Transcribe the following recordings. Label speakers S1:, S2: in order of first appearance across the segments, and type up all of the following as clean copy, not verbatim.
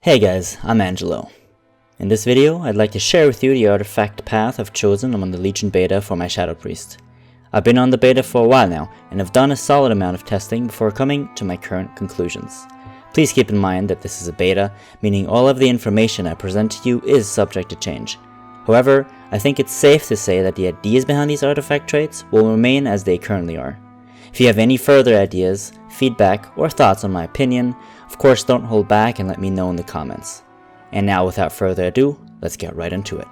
S1: Hey guys, I'm Angelo. In this video, I'd like to share with you the artifact path I've chosen among the Legion beta for my Shadow Priest. I've been on the beta for a while now, and have done a solid amount of testing before coming to my current conclusions. Please keep in mind that this is a beta, meaning all of the information I present to you is subject to change. However, I think it's safe to say that the ideas behind these artifact traits will remain as they currently are. If you have any further ideas, feedback, or thoughts on my opinion, of course don't hold back and let me know in the comments. And now without further ado, let's get right into it.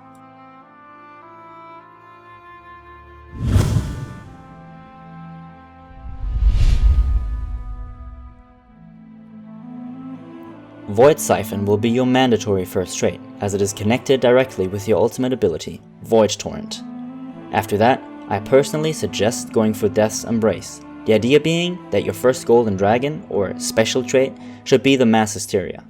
S1: Void Siphon will be your mandatory first trait, as it is connected directly with your ultimate ability, Void Torrent. After that, I personally suggest going for Death's Embrace, the idea being that your first Golden Dragon, or special trait, should be the Mass Hysteria.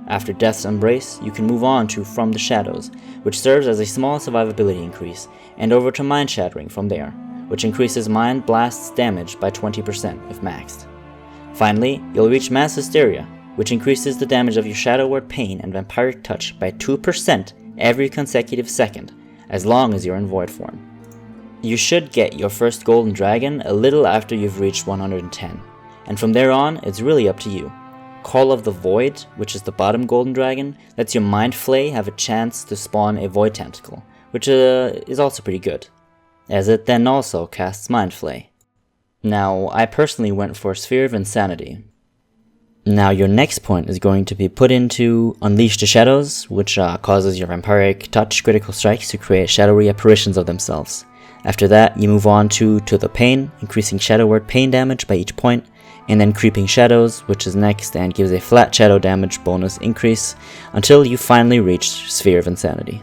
S1: After Death's Embrace, you can move on to From the Shadows, which serves as a small survivability increase, and over to Mind Shattering from there, which increases Mind Blast's damage by 20% if maxed. Finally, you'll reach Mass Hysteria, which increases the damage of your Shadow Word Pain and Vampiric Touch by 2% every consecutive second, as long as you're in Void form. You should get your first Golden Dragon a little after you've reached 110, and from there on, it's really up to you. Call of the Void, which is the bottom Golden Dragon, lets your Mind Flay have a chance to spawn a Void Tentacle, which is also pretty good, as it then also casts Mind Flay. Now, I personally went for Sphere of Insanity. Now your next point is going to be put into Unleash the Shadows, which causes your Vampiric Touch critical strikes to create shadowy apparitions of themselves. After that, you move on to the Pain, increasing Shadow Word Pain damage by each point, and then Creeping Shadows, which is next and gives a flat shadow damage bonus increase until you finally reach Sphere of Insanity.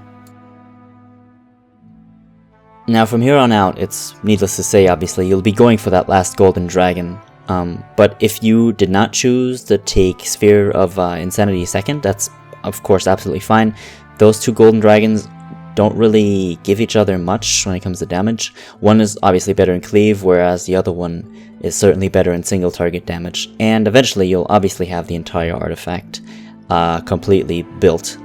S1: Now from here on out, it's needless to say obviously, you'll be going for that last Golden Dragon. But if you did not choose to take Sphere of Insanity second, that's of course absolutely fine. Those two Golden Dragons don't really give each other much when it comes to damage. One is obviously better in cleave, whereas the other one is certainly better in single target damage. And eventually you'll obviously have the entire artifact completely built.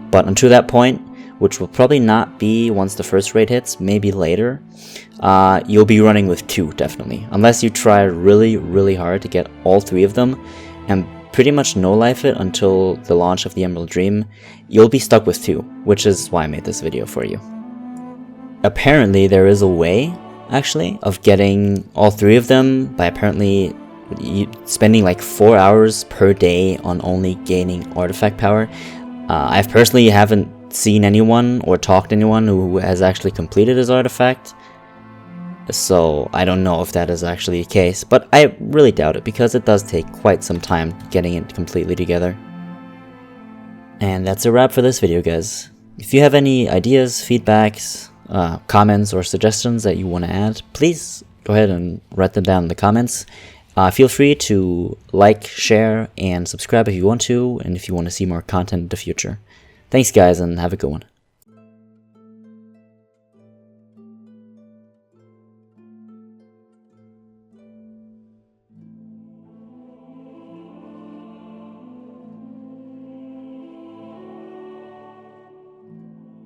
S1: But until that point, which will probably not be once the first raid hits, maybe later, you'll be running with two, definitely. Unless you try really hard to get all three of them, and pretty much no-life it until the launch of the Emerald Dream, you'll be stuck with two, which is why I made this video for you. Apparently there is a way, actually, of getting all three of them by apparently spending like 4 hours per day on only gaining artifact power. I personally haven't seen anyone or talked to anyone who has actually completed his artifact, so I don't know if that is actually the case, but I really doubt it because it does take quite some time getting it completely together. And that's a wrap for this video, guys. If you have any ideas, feedbacks, comments, or suggestions that you want to add, please go ahead and write them down in the comments. Feel free to like, share, and subscribe if you want to, and if you want to see more content in the future. Thanks guys, and have a good one.